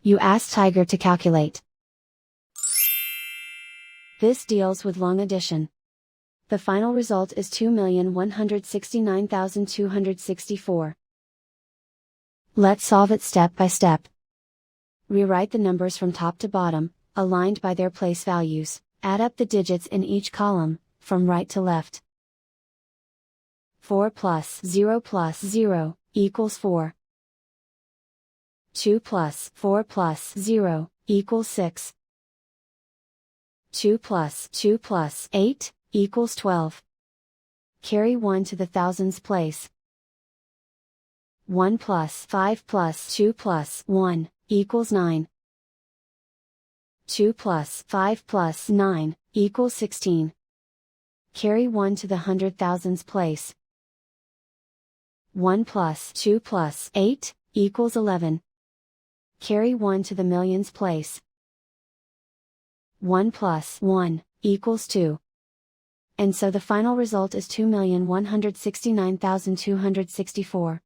You ask Tiger to calculate. This deals with long addition. The final result is 2,169,264. Let's solve it step by step. Rewrite the numbers from top to bottom, aligned by their place values. Add up the digits in each column, from right to left. 4 plus 0 equals 4. 2 plus 4 plus 0 equals 6. 2 plus 8 equals 12. Carry 1 to the thousands place. 1 plus 5 plus 2 plus 1 equals 9. 2 plus 5 plus 9 equals 16. Carry 1 to the hundred thousands place. 1 plus 2 plus 8 equals 11. Carry 1 to the millions place. 1 plus 1 equals 2. And so the final result is 2,169,264.